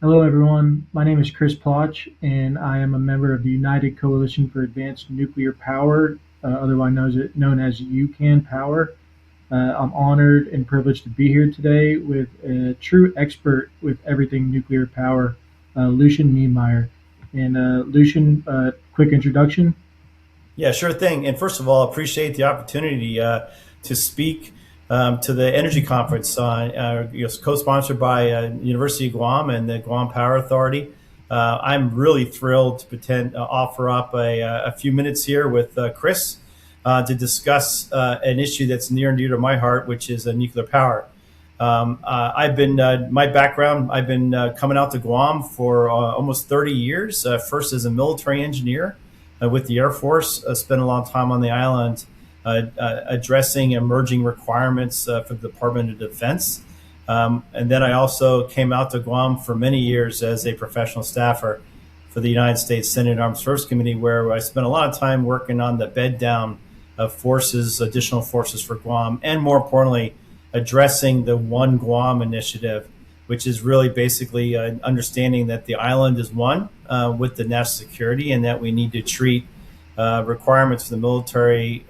Hello, everyone. My name is Chris Ploch, and I am a member of the United Coalition for Advanced Nuclear Power, otherwise known as UCAN Power. I'm honored and privileged to be here today with a true expert with everything nuclear power, Lucian Niemeyer. And Lucian, quick introduction. Yeah, sure thing. And first of all, appreciate the opportunity to speak to the energy conference, co-sponsored by University of Guam and the Guam Power Authority. I'm really thrilled to offer up a few minutes here with Chris to discuss an issue that's near and dear to my heart, which is nuclear power. I've been my background. I've been coming out to Guam for almost 30 years. First as a military engineer with the Air Force. Spent a long time on the island addressing emerging requirements for the Department of Defense. And then I also came out to Guam for many years as a professional staffer for the United States Senate Armed Services Committee, where I spent a lot of time working on the bed down of forces, additional forces for Guam, and more importantly, addressing the One Guam initiative, which is really basically understanding that the island is one with the national security, and that we need to treat requirements for the military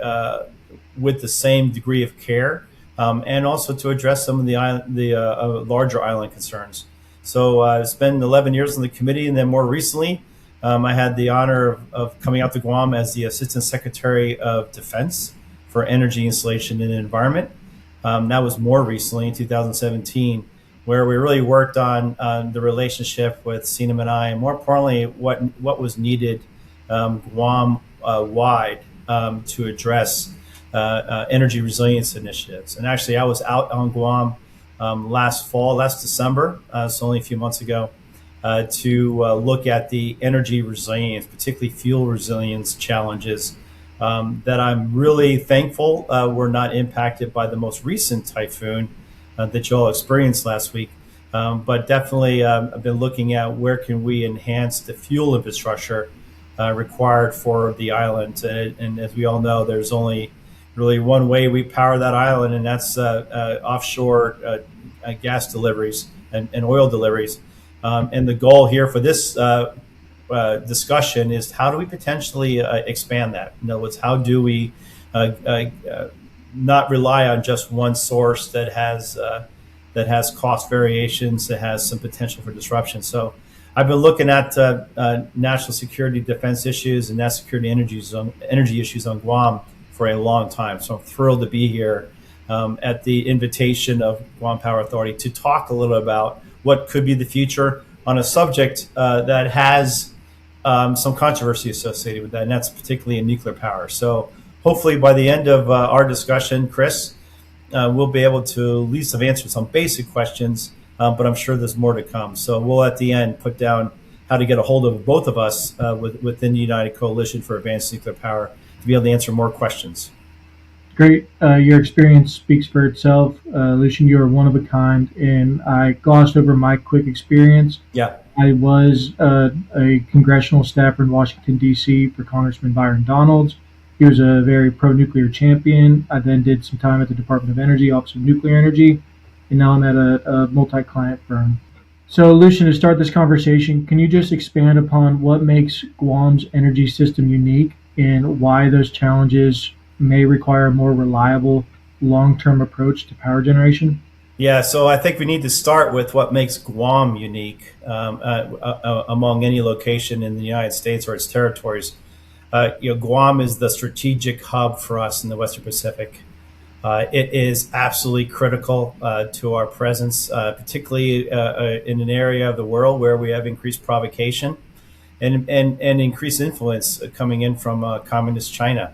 with the same degree of care, and also to address some of the larger island concerns. So I spent 11 years on the committee, and then more recently, I had the honor of coming out to Guam as the Assistant Secretary of Defense for Energy, Installation, and Environment. That was more recently in 2017, where we really worked on the relationship with CNM and I, and more importantly, what was needed Guam wide to address energy resilience initiatives. And actually, I was out on Guam last December, so only a few months ago, to look at the energy resilience, particularly fuel resilience challenges that I'm really thankful were not impacted by the most recent typhoon that you all experienced last week. But definitely, I've been looking at where can we enhance the fuel infrastructure required for the island. And as we all know, there's only really one way we power that island, and that's offshore gas deliveries and oil deliveries. And the goal here for this discussion is how do we potentially expand that? In other words, how do we not rely on just one source that has cost variations, that has some potential for disruption? So I've been looking at national security defense issues and national security energy issues on Guam for a long time. So I'm thrilled to be here at the invitation of Guam Power Authority to talk a little about what could be the future on a subject that has some controversy associated with that, and that's particularly in nuclear power. So hopefully by the end of our discussion, Chris, we'll be able to at least have answered some basic questions, but I'm sure there's more to come. So we'll at the end put down how to get a hold of both of us within the United Coalition for Advanced Nuclear Power to be able to answer more questions. Great. Your experience speaks for itself. Lucian, you are one of a kind, and I glossed over my quick experience. Yeah. I was a congressional staffer in Washington, D.C. for Congressman Byron Donalds. He was a very pro-nuclear champion. I then did some time at the Department of Energy, Office of Nuclear Energy, and now I'm at a multi-client firm. So, Lucian, to start this conversation, can you just expand upon what makes Guam's energy system unique and why those challenges may require a more reliable, long-term approach to power generation? Yeah, so I think we need to start with what makes Guam unique among any location in the United States or its territories. Guam is the strategic hub for us in the Western Pacific. It is absolutely critical to our presence, particularly in an area of the world where we have increased provocation and increased influence coming in from communist China.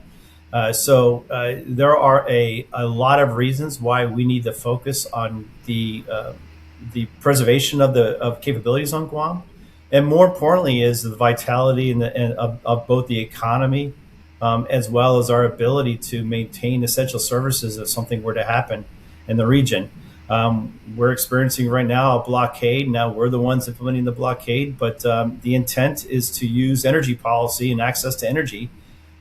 So there are a lot of reasons why we need to focus on the preservation of capabilities on Guam, and more importantly is the vitality of both the economy as well as our ability to maintain essential services if something were to happen in the region. We're experiencing right now a blockade. Now we're the ones implementing the blockade, but the intent is to use energy policy and access to energy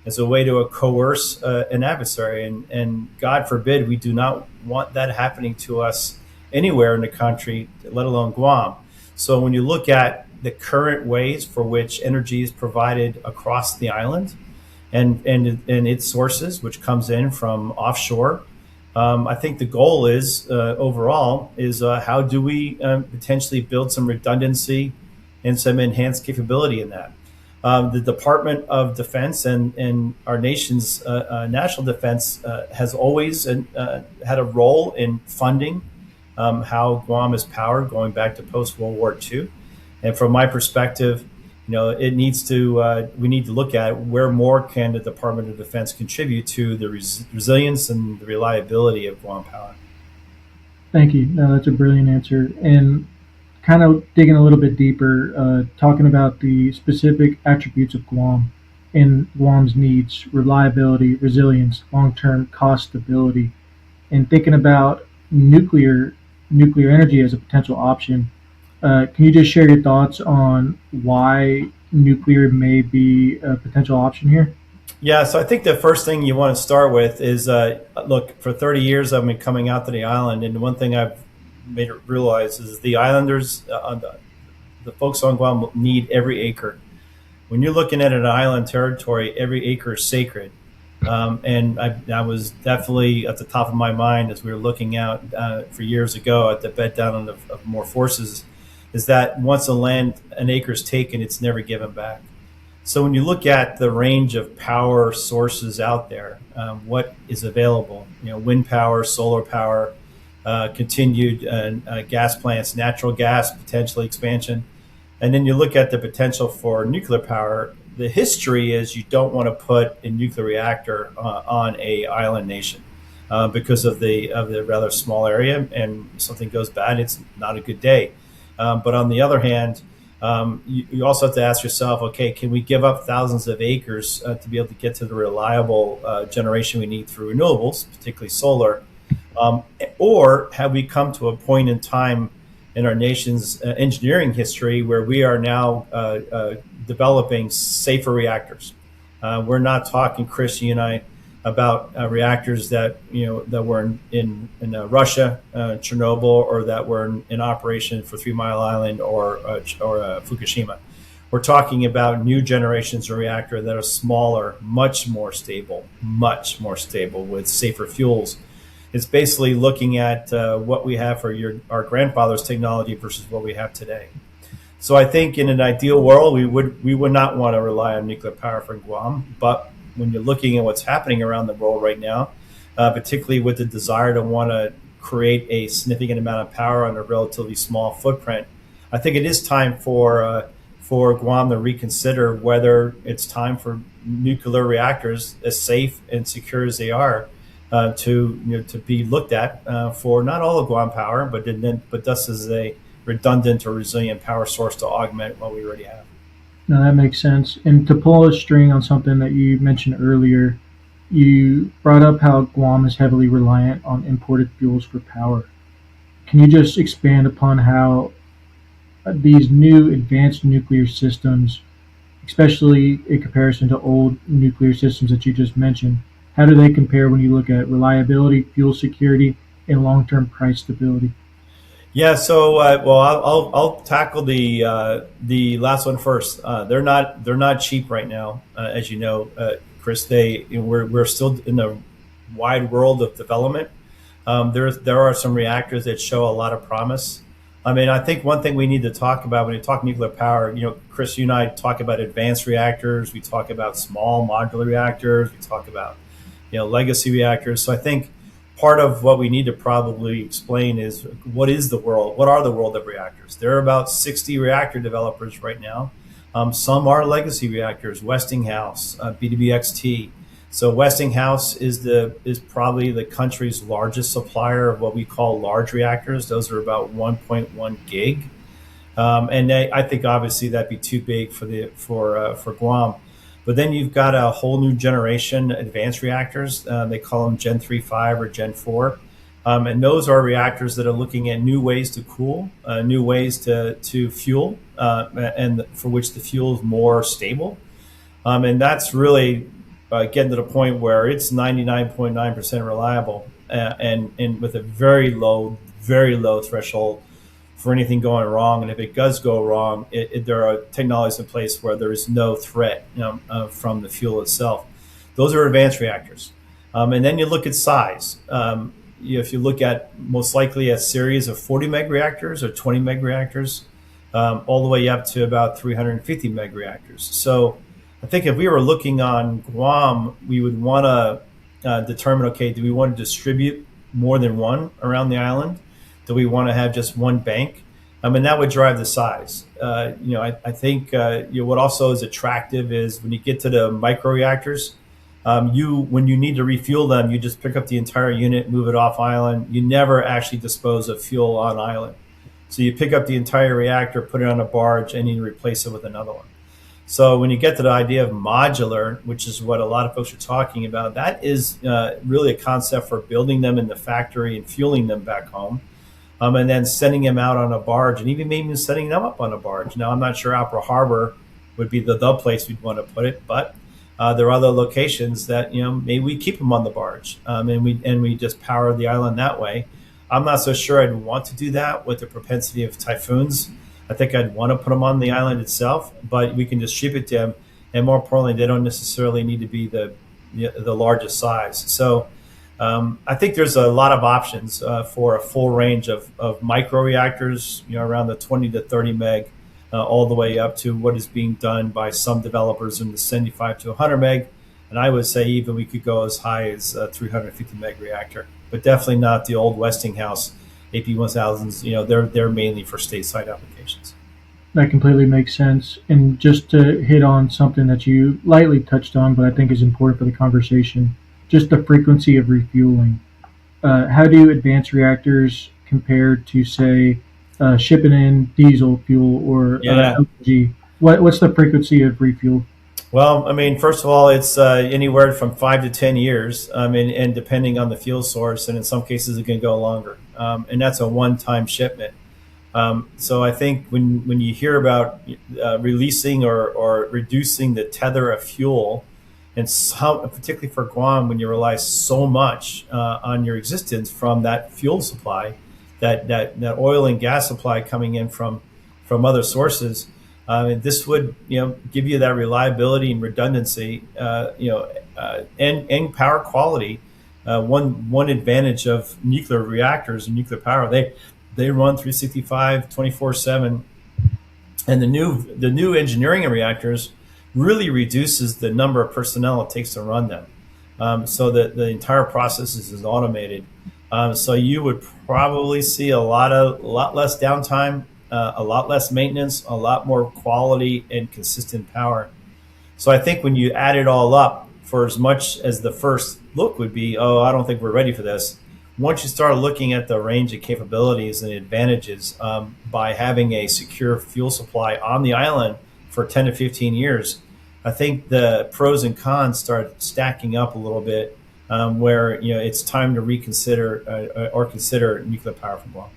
as a way to coerce an adversary. And God forbid, we do not want that happening to us anywhere in the country, let alone Guam. So when you look at the current ways for which energy is provided across the island and its sources, which comes in from offshore, I think the goal is overall is how do we potentially build some redundancy and some enhanced capability in that. The Department of Defense and our nation's national defense has always had a role in funding how Guam is powered going back to post World War II. And from my perspective, it needs to we need to look at where more can the Department of Defense contribute to the resilience and the reliability of Guam power. Thank you. No, that's a brilliant answer. And kind of digging a little bit deeper, talking about the specific attributes of Guam and Guam's needs, reliability, resilience, long-term cost stability, and thinking about nuclear nuclear energy as a potential option. Can you just share your thoughts on why nuclear may be a potential option here? Yeah, so I think the first thing you want to start with is look, for 30 years I've been coming out to the island, and one thing I've made it realize is the islanders, the folks on Guam need every acre. When you're looking at an island territory, every acre is sacred. And I was definitely at the top of my mind as we were looking out for years ago at the bed down of more forces, is that once an acre is taken, it's never given back. So when you look at the range of power sources out there, what is available, wind power, solar power, continued gas plants, natural gas, potentially expansion, and then you look at the potential for nuclear power. The history is you don't want to put a nuclear reactor on a island nation because of the rather small area, and if something goes bad, it's not a good day. But on the other hand, you also have to ask yourself, okay, can we give up thousands of acres to be able to get to the reliable generation we need through renewables, particularly solar? Or have we come to a point in time in our nation's engineering history where we are now developing safer reactors? We're not talking, Chris, you and I, about reactors that that were in Russia, Chernobyl, or that were in operation for 3 Mile Island or Fukushima. We're talking about new generations of reactor that are smaller, much more stable with safer fuels. It's basically looking at what we have for our grandfather's technology versus what we have today. So I think in an ideal world, we would not want to rely on nuclear power for Guam. But when you're looking at what's happening around the world right now, particularly with the desire to want to create a significant amount of power on a relatively small footprint, I think it is time for Guam to reconsider whether it's time for nuclear reactors, as safe and secure as they are, to be looked at for not all of Guam power, but thus as a redundant or resilient power source to augment what we already have. No, that makes sense. And to pull a string on something that you mentioned earlier, you brought up how Guam is heavily reliant on imported fuels for power. Can you just expand upon how these new advanced nuclear systems, especially in comparison to old nuclear systems that you just mentioned, how do they compare when you look at reliability, fuel security, and long-term price stability? Yeah, so well, I'll tackle the last one first. They're not cheap right now, as you know, Chris. We're still in a wide world of development. There are some reactors that show a lot of promise. I mean, I think one thing we need to talk about when you talk nuclear power, Chris, you and I talk about advanced reactors. We talk about small modular reactors. We talk about legacy reactors. So I think part of what we need to probably explain is what are the world of reactors? There are about 60 reactor developers right now. Some are legacy reactors, Westinghouse, BWXT. So Westinghouse is probably the country's largest supplier of what we call large reactors. Those are about 1.1 gig. And I think obviously that'd be too big for Guam. But then you've got a whole new generation advanced reactors. They call them Gen 3.5 or Gen 4. And those are reactors that are looking at new ways to cool, new ways to fuel, and for which the fuel is more stable. And that's really getting to the point where it's 99.9% reliable and with a very low threshold for anything going wrong. And if it does go wrong, there are technologies in place where there is no threat, from the fuel itself. Those are advanced reactors. And then you look at size. If you look at most likely a series of 40 meg reactors or 20 meg reactors, all the way up to about 350 meg reactors. So I think if we were looking on Guam, we would want to determine, okay, do we want to distribute more than one around the island? Do we want to have just one bank? And that would drive the size. I think what also is attractive is when you get to the microreactors, when you need to refuel them, you just pick up the entire unit, move it off island. You never actually dispose of fuel on island. So you pick up the entire reactor, put it on a barge, and you replace it with another one. So when you get to the idea of modular, which is what a lot of folks are talking about, that is really a concept for building them in the factory and fueling them back home. And then sending them out on a barge, and even maybe setting them up on a barge. Now, I'm not sure Opera Harbor would be the place we'd want to put it, but there are other locations that maybe we keep them on the barge, and we just power the island that way. I'm not so sure I'd want to do that with the propensity of typhoons. I think I'd want to put them on the island itself, but we can distribute them, and more importantly, they don't necessarily need to be the largest size. So I think there's a lot of options for a full range of microreactors, around the 20 to 30 meg, all the way up to what is being done by some developers in the 75 to 100 meg. And I would say even we could go as high as a 350 meg reactor, but definitely not the old Westinghouse AP1000s. They're mainly for stateside applications. That completely makes sense. And just to hit on something that you lightly touched on, but I think is important for the conversation, just the frequency of refueling. How do advanced reactors compare to, say, shipping in diesel fuel or LPG? What's the frequency of refuel? Well, I mean, first of all, it's anywhere from 5 to 10 years, and depending on the fuel source, and in some cases it can go longer. And that's a one-time shipment. So I think when you hear about releasing or reducing the tether of fuel, and particularly for Guam, when you rely so much on your existence from that fuel supply, that oil and gas supply coming in from other sources, this would give you that reliability and redundancy, and power quality. One advantage of nuclear reactors and nuclear power, they run 365, 24/7, and the new engineering of reactors really reduces the number of personnel it takes to run them, so that the entire process is automated. So you would probably see a lot less downtime, a lot less maintenance, a lot more quality and consistent power. So I think when you add it all up, for as much as the first look would be, oh, I don't think we're ready for this, once you start looking at the range of capabilities and advantages by having a secure fuel supply on the island for 10 to 15 years, I think the pros and cons start stacking up a little bit, where it's time to reconsider or consider nuclear power from Guam.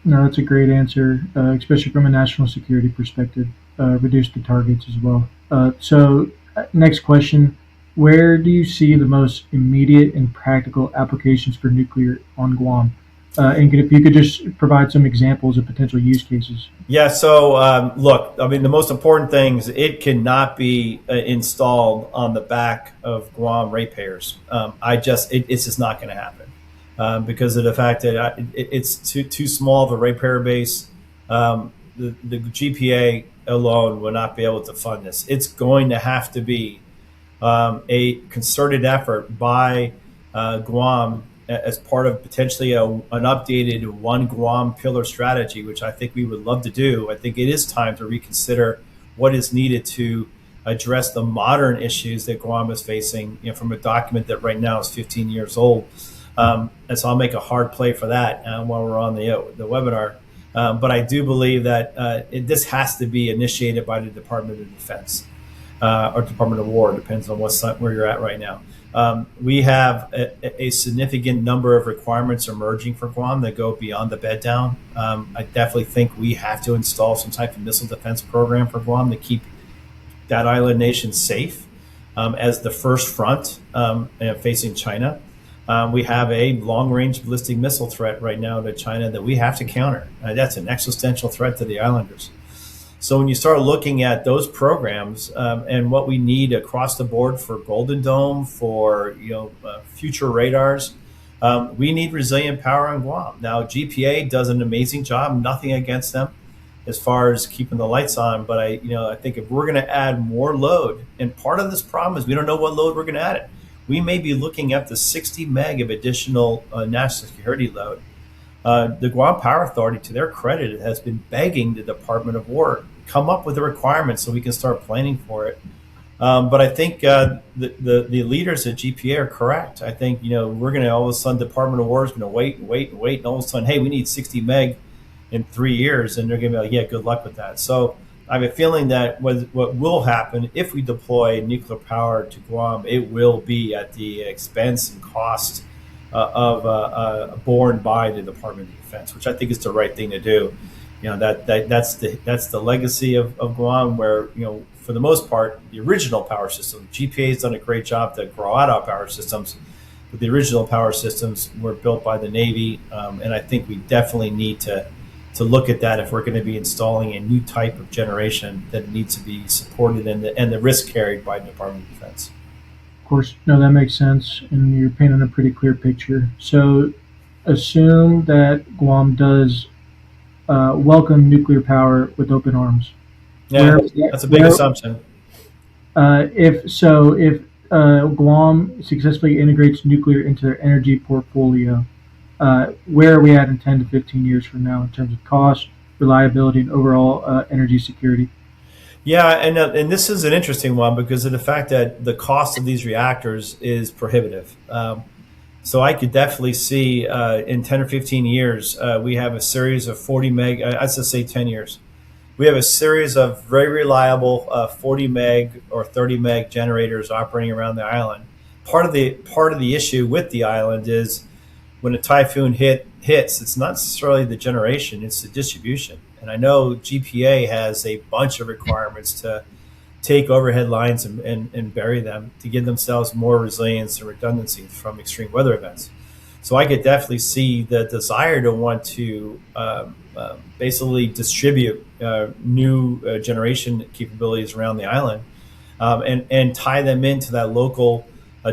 No, that's a great answer, especially from a national security perspective. Reduce the targets as well. Next question. Where do you see the most immediate and practical applications for nuclear on Guam? And if you could just provide some examples of potential use cases. Yeah, so look, I mean, the most important thing is it cannot be installed on the back of Guam ratepayers. It's just not going to happen because of the fact that it's too small of a ratepayer base. The GPA alone will not be able to fund this. It's going to have to be a concerted effort by Guam as part of potentially an updated one Guam pillar strategy, which I think we would love to do. I think it is time to reconsider what is needed to address the modern issues that Guam is facing from a document that right now is 15 years old. And so I'll make a hard play for that while we're on the webinar. But I do believe that this has to be initiated by the Department of Defense. Or Department of War, depends on where you're at right now. We have a significant number of requirements emerging for Guam that go beyond the bed down. I definitely think we have to install some type of missile defense program for Guam to keep that island nation safe as the first front facing China. We have a long-range ballistic missile threat right now to China that we have to counter. That's an existential threat to the islanders. So when you start looking at those programs and what we need across the board for Golden Dome, for future radars, we need resilient power on Guam. Now GPA does an amazing job. Nothing against them as far as keeping the lights on, but I think if we're going to add more load, and part of this problem is we don't know what load we're going to add it. We may be looking at the 60 meg of additional national security load. The Guam Power Authority, to their credit, has been begging the Department of War come up with the requirements so we can start planning for it. But I think the leaders at GPA are correct. I think we're going to all of a sudden Department of War is going to wait, and all of a sudden, hey, we need 60 meg in 3 years, and they're going to be like, yeah, good luck with that. So I have a feeling that what will happen if we deploy nuclear power to Guam, it will be at the expense and cost borne by the Department of Defense, which I think is the right thing to do. That's the legacy of Guam, where for the most part the original power system, GPA has done a great job to grow out our power systems, but the original power systems were built by the Navy, and I think we definitely need to look at that if we're going to be installing a new type of generation that needs to be supported and the risk carried by the Department of Defense. Of course, no, that makes sense, and you're painting a pretty clear picture. So, assume that Guam does welcome nuclear power with open arms. Yeah, that's a big assumption. If Guam successfully integrates nuclear into their energy portfolio, where are we at in 10 to 15 years from now in terms of cost, reliability, and overall energy security? Yeah, and this is an interesting one because of the fact that the cost of these reactors is prohibitive. So I could definitely see in 10 or 15 years, we have a series of 40 meg, I'd just say 10 years. We have a series of very reliable 40 meg or 30 meg generators operating around the island. Part of the issue with the island is when a typhoon hits, it's not necessarily the generation, it's the distribution. And I know GPA has a bunch of requirements to take overhead lines and bury them to give themselves more resilience and redundancy from extreme weather events. So I could definitely see the desire to want to basically distribute new generation capabilities around the island and tie them into that local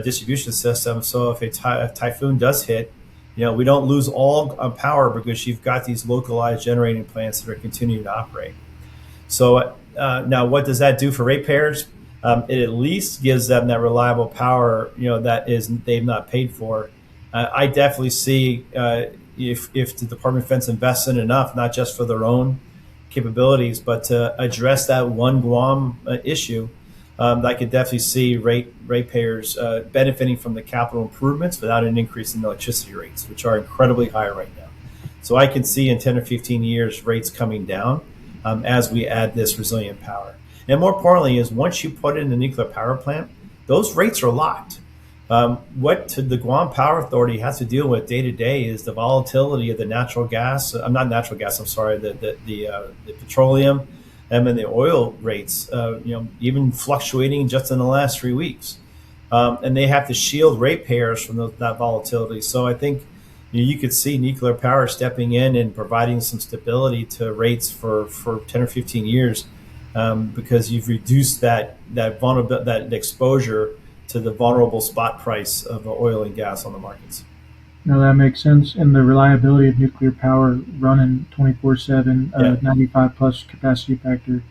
distribution system. So if a typhoon does hit, we don't lose all power because you've got these localized generating plants that are continuing to operate. So now, what does that do for ratepayers? It at least gives them that reliable power, they've not paid for. I definitely see if the Department of Defense invests in enough, not just for their own capabilities, but to address that one Guam issue, I could definitely see ratepayers benefiting from the capital improvements without an increase in electricity rates, which are incredibly high right now. So I can see in 10 or 15 years rates coming down as we add this resilient power. And more importantly is once you put in the nuclear power plant, those rates are locked. What the Guam Power Authority has to deal with day to day is the volatility of the natural gas. Not natural gas. I'm sorry. The petroleum and the oil rates. Even fluctuating just in the last 3 weeks, and they have to shield ratepayers from that volatility. So I think you could see nuclear power stepping in and providing some stability to rates for 10 or 15 years because you've reduced that exposure to the vulnerable spot price of oil and gas on the markets. No, that makes sense. And the reliability of nuclear power running 24/7, 95 plus capacity factor,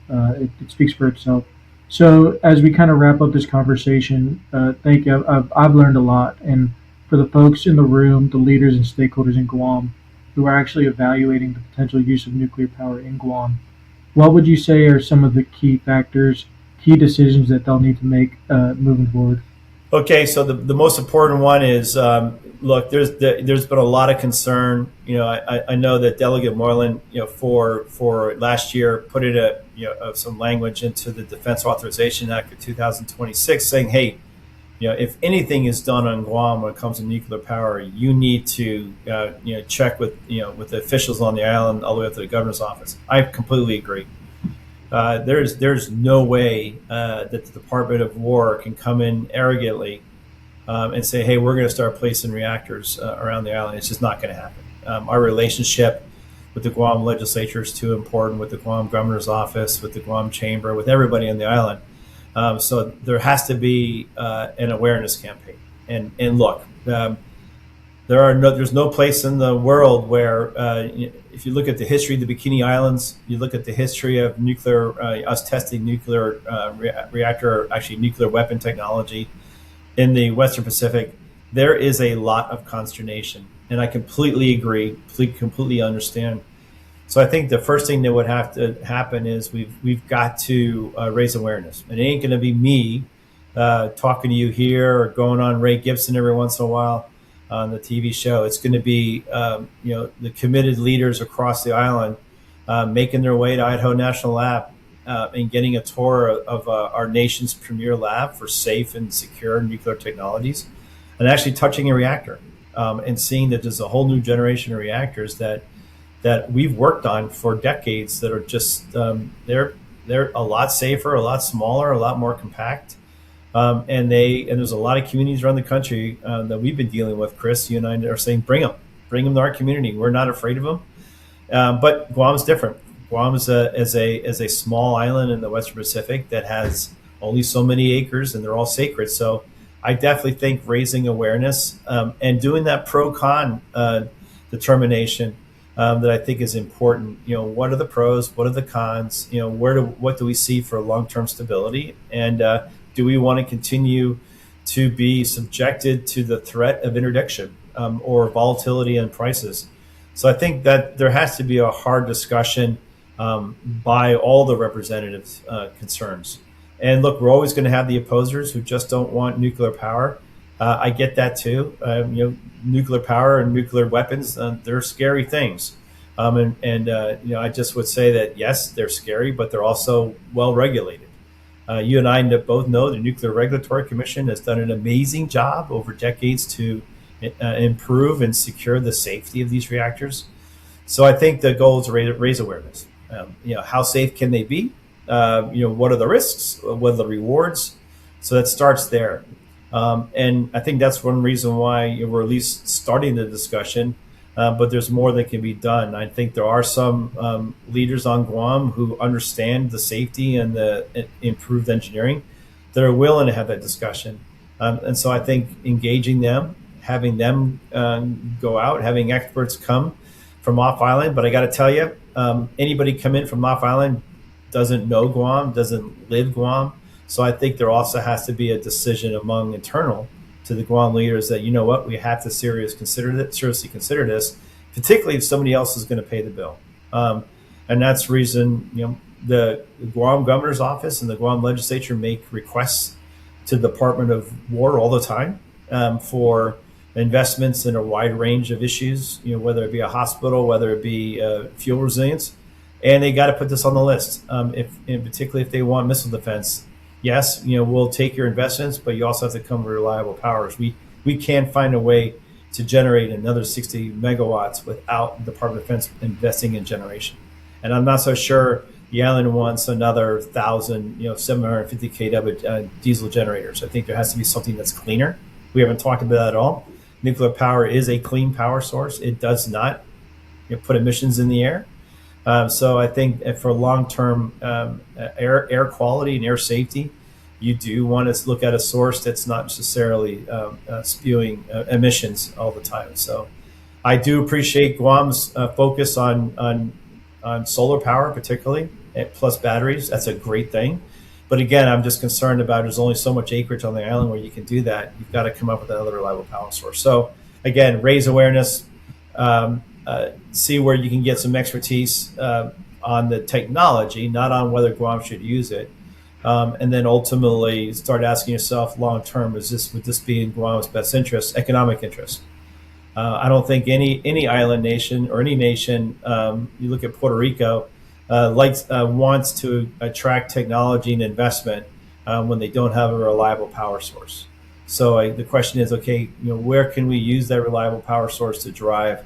it speaks for itself. So as we kind of wrap up this conversation, thank you. I've learned a lot. And for the folks in the room, the leaders and stakeholders in Guam who are actually evaluating the potential use of nuclear power in Guam, what would you say are some of the key factors, key decisions that they'll need to make moving forward? Okay, so the most important one is look. There's been a lot of concern. I know that Delegate Moreland, for last year, put some language into the Defense Authorization Act of 2026, saying, hey, if anything is done on Guam when it comes to nuclear power, you need to check with the officials on the island all the way up to the governor's office. I completely agree. There's no way that the Department of War can come in arrogantly and say, hey, we're going to start placing reactors around the island. It's just not going to happen. Our relationship with the Guam legislature is too important, with the Guam governor's office, with the Guam chamber, with everybody on the island. So there has to be an awareness campaign. And look, there's no place in the world where, if you look at the history of the Bikini Islands, you look at the history of nuclear, us testing nuclear reactor, actually nuclear weapon technology in the Western Pacific, there is a lot of consternation. And I completely agree, completely understand. So I think the first thing that would have to happen is we've got to raise awareness. And it ain't going to be me talking to you here or going on Ray Gibson every once in a while on the TV show. It's going to be the committed leaders across the island making their way to Idaho National Lab and getting a tour of our nation's premier lab for safe and secure nuclear technologies, and actually touching a reactor and seeing that there's a whole new generation of reactors that we've worked on for decades that are just they're a lot safer, a lot smaller, a lot more compact. And there's a lot of communities around the country that we've been dealing with. Chris, you and I are saying, bring them to our community. We're not afraid of them. But Guam's different. Guam is a small island in the Western Pacific that has only so many acres, and they're all sacred. So I definitely think raising awareness and doing that pro-con determination that I think is important. What are the pros? What are the cons? What do we see for long-term stability? And do we want to continue to be subjected to the threat of interdiction or volatility in prices? So I think that there has to be a hard discussion by all the representatives' concerns. And look, we're always going to have the opposers who just don't want nuclear power. I get that too. Nuclear power and nuclear weapons, they're scary things. I just would say that, yes, they're scary, but they're also well regulated. You and I both know the Nuclear Regulatory Commission has done an amazing job over decades to improve and secure the safety of these reactors. So I think the goal is to raise awareness. How safe can they be? What are the risks? What are the rewards? So that starts there. And I think that's one reason why we're at least starting the discussion. But there's more that can be done. I think there are some leaders on Guam who understand the safety and the improved engineering that are willing to have that discussion. And so I think engaging them, having them go out, having experts come from off island. But I got to tell you, anybody come in from off island doesn't know Guam, doesn't live Guam. So I think there also has to be a decision among internal to the Guam leaders that, we have to seriously consider this, particularly if somebody else is going to pay the bill. And that's the reason, the Guam governor's office and the Guam legislature make requests to the Department of War all the time for investments in a wide range of issues, whether it be a hospital, whether it be fuel resilience. And they got to put this on the list, particularly if they want missile defense. Yes, we'll take your investments, but you also have to come with reliable powers. We can't find a way to generate another 60 megawatts without the Department of Defense investing in generation. And I'm not so sure the island wants another 1,000, 750 kW diesel generators. I think there has to be something that's cleaner. We haven't talked about that at all. Nuclear power is a clean power source. It does not put emissions in the air. So I think for long-term air quality and air safety, you do want to look at a source that's not necessarily spewing emissions all the time. So I do appreciate Guam's focus on solar power, particularly, plus batteries. That's a great thing. But again, I'm just concerned about there's only so much acreage on the island where you can do that. You've got to come up with another reliable power source. So again, raise awareness. See where you can get some expertise on the technology, not on whether Guam should use it, and then ultimately start asking yourself long term: would this be in Guam's best interest, economic interest? I don't think any island nation or any nation, you look at Puerto Rico, wants to attract technology and investment when they don't have a reliable power source. So the question is, okay, where can we use that reliable power source to drive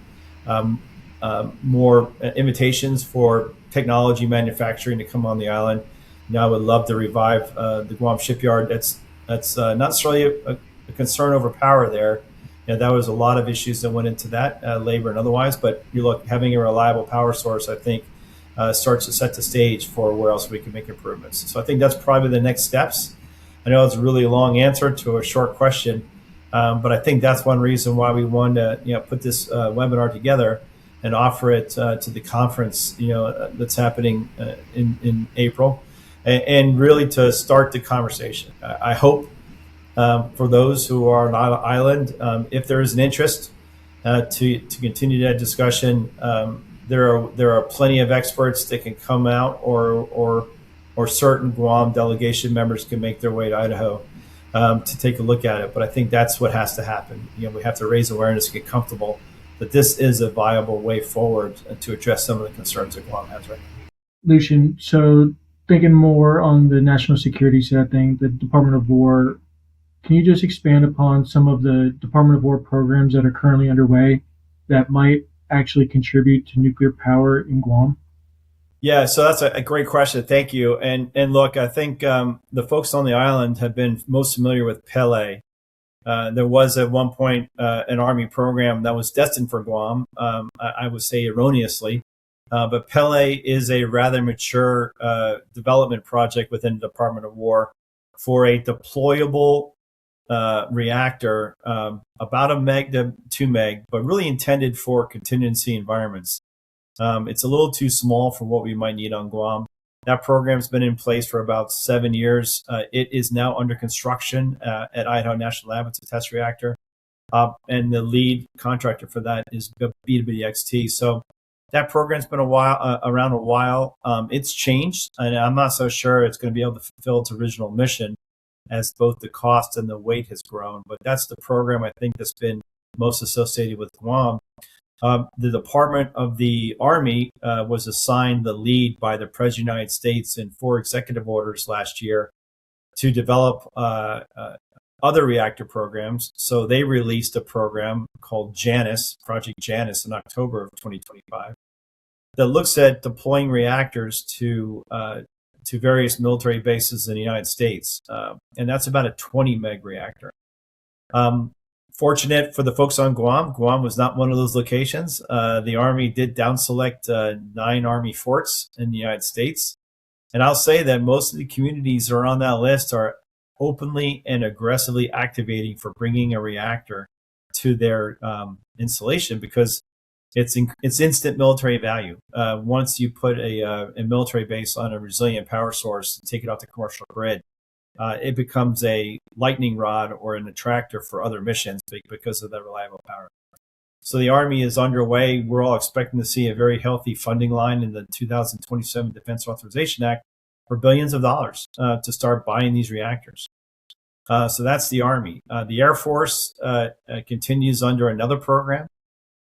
more invitations for technology manufacturing to come on the island? I would love to revive the Guam shipyard. That's not necessarily the concern over power there. That was a lot of issues that went into that, labor and otherwise. But you look, having a reliable power source, I think, starts to set the stage for where else we can make improvements. So I think that's probably the next steps. I know it's a really long answer to a short question, but I think that's one reason why we wanted to put this webinar together and offer it to the conference that's happening in April, and really to start the conversation. I hope for those who are on island, if there is an interest to continue that discussion, there are plenty of experts that can come out, or certain Guam delegation members can make their way to Idaho to take a look at it. But I think that's what has to happen. We have to raise awareness, get comfortable that this is a viable way forward to address some of the concerns that Guam has right now. Lucian, so thinking more on the national security side thing, the Department of War, can you just expand upon some of the Department of War programs that are currently underway that might actually contribute to nuclear power in Guam? Yeah, so that's a great question. Thank you. And look, I think the folks on the island have been most familiar with Pele. There was at one point an Army program that was destined for Guam, I would say erroneously. But Pele is a rather mature development project within the Department of War for a deployable reactor, about a meg to 2 meg, but really intended for contingency environments. It's a little too small for what we might need on Guam. That program's been in place for about 7 years. It is now under construction at Idaho National Lab. It's a test reactor. And the lead contractor for that is BWXT. So that program's been around a while. It's changed, and I'm not so sure it's going to be able to fulfill its original mission, as both the cost and the weight has grown. But that's the program I think that's been most associated with Guam. The Department of the Army was assigned the lead by the President of the United States in 4 executive orders last year to develop other reactor programs. So they released a program called Janus, Project Janus, in October of 2025, that looks at deploying reactors to various military bases in the United States. And that's about a 20 meg reactor. Fortunate for the folks on Guam, Guam was not one of those locations. The Army did down select 9 Army forts in the United States. And I'll say that most of the communities that are on that list are openly and aggressively activating for bringing a reactor to their installation, because it's instant military value. Once you put a military base on a resilient power source and take it off the commercial grid, it becomes a lightning rod or an attractor for other missions because of the reliable power. So the Army is underway. We're all expecting to see a very healthy funding line in the 2027 Defense Authorization Act for billions of dollars to start buying these reactors. So that's the Army. The Air Force continues under another program,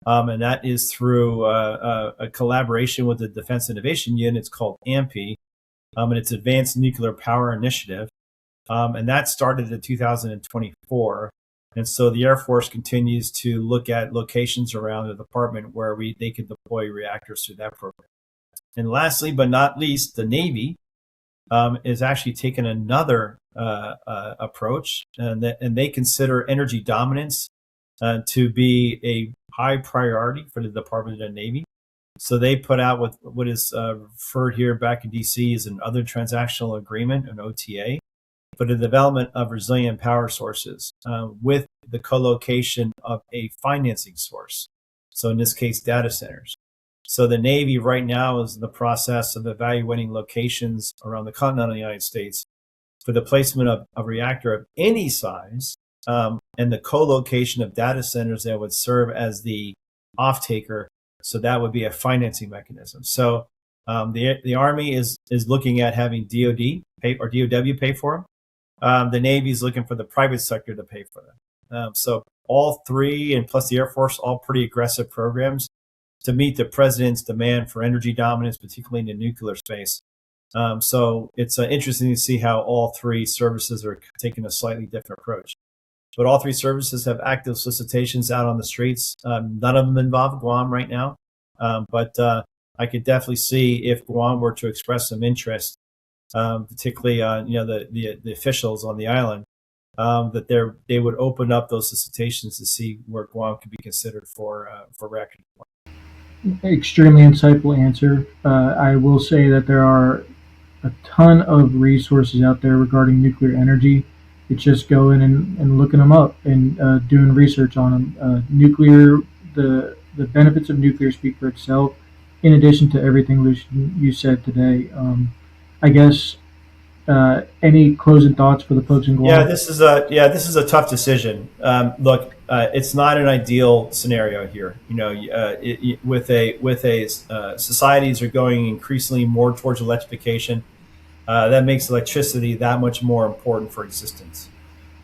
and that is through a collaboration with the Defense Innovation Unit. It's called AMPI, and it's Advanced Nuclear Power Initiative. And that started in 2024. And so the Air Force continues to look at locations around the department where they can deploy reactors through that program. And lastly, but not least, the Navy is actually taking another approach, and they consider energy dominance to be a high priority for the Department of the Navy. So they put out what is referred here back in DC as an other transactional agreement, an OTA, for the development of resilient power sources with the co-location of a financing source. So in this case, data centers. So the Navy right now is in the process of evaluating locations around the continental United States for the placement of a reactor of any size, and the co-location of data centers that would serve as the off-taker. So that would be a financing mechanism. So the Army is looking at having DoD pay, or DOW pay for them. The Navy is looking for the private sector to pay for them. So all three, and plus the Air Force, all pretty aggressive programs to meet the president's demand for energy dominance, particularly in the nuclear space. So it's interesting to see how all three services are taking a slightly different approach. But all three services have active solicitations out on the streets. None of them involve Guam right now. But I could definitely see if Guam were to express some interest, particularly the officials on the island, they would open up those solicitations to see where Guam could be considered for reactor. Extremely insightful answer. I will say that there are a ton of resources out there regarding nuclear energy. It's just going and looking them up and doing research on them. Nuclear, the benefits of nuclear speak for itself. In addition to everything Lucian you said today, I guess any closing thoughts for the folks in Yeah, Guam? this is a tough decision. Look, it's not an ideal scenario here. You know, with societies are going increasingly more towards electrification. That makes electricity that much more important for existence.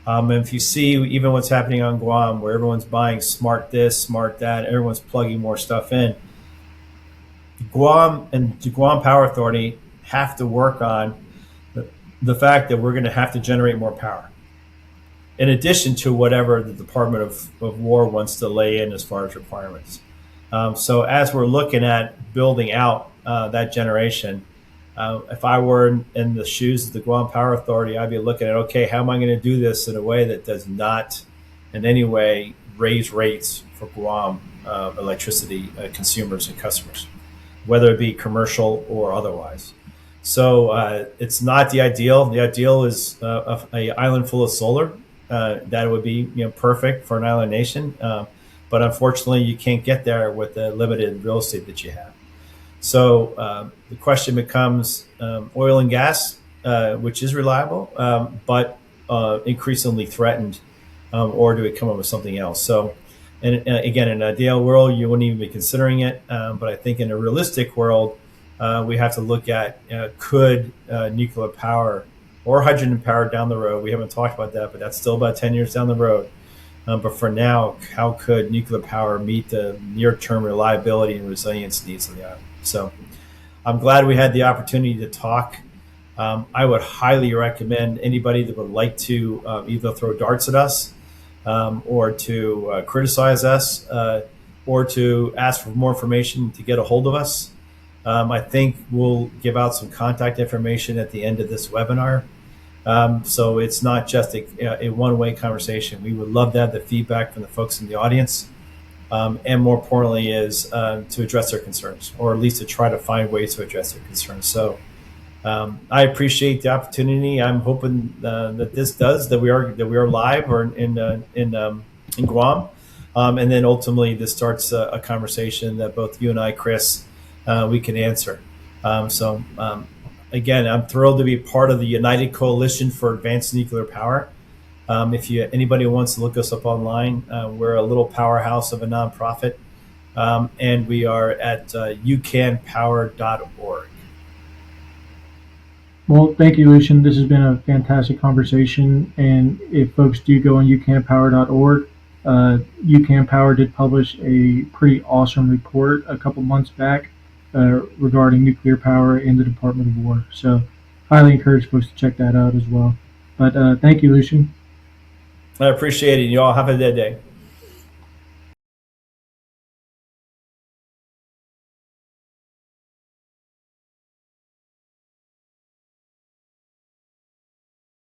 And if you see even what's happening on Guam, where everyone's buying smart this, smart that, everyone's plugging more stuff in. Guam and the Guam Power Authority have to work on the fact that we're going to have to generate more power, in addition to whatever the Department of War wants to lay in as far as requirements. So as we're looking at building out that generation, if I were in the shoes of the Guam Power Authority, I'd be looking at, okay, how am I going to do this in a way that does not in any way raise rates for Guam electricity consumers and customers, whether it be commercial or otherwise. So it's not the ideal. The ideal is a island full of solar. That would be perfect for an island nation. But unfortunately, you can't get there with the limited real estate that you have. So the question becomes oil and gas, which is reliable, but increasingly threatened, or do we come up with something else? So, and again, in an ideal world, you wouldn't even be considering it. But I think in a realistic world, we have to look at could nuclear power or hydrogen power down the road. We haven't talked about that, but that's still about 10 years down the road. But for now, how could nuclear power meet the near-term reliability and resilience needs of the island? So I'm glad we had the opportunity to talk. I would highly recommend anybody that would like to either throw darts at us or to criticize us or to ask for more information to get a hold of us. I think we'll give out some contact information at the end of this webinar. So it's not just a one-way conversation. We would love to have the feedback from the folks in the audience. And more importantly is to address their concerns, or at least to try to find ways to address their concerns. So I appreciate the opportunity. I'm hoping that this does, that we are live or in Guam. And then ultimately this starts a conversation that both you and I, Chris, we can answer. Again, I'm thrilled to be part of the United Coalition for Advanced Nuclear Power. If anybody wants to look us up online, we're a little powerhouse of a nonprofit, and we are at ucanpower.org. Well, thank you, Lucian. This has been a fantastic conversation. And if folks do go on ucanpower.org, UCAN Power did publish a pretty awesome report a couple months back regarding nuclear power in the Department of War. So highly encourage folks to check that out as well. But thank you, Lucian. I appreciate it. You all have a good day.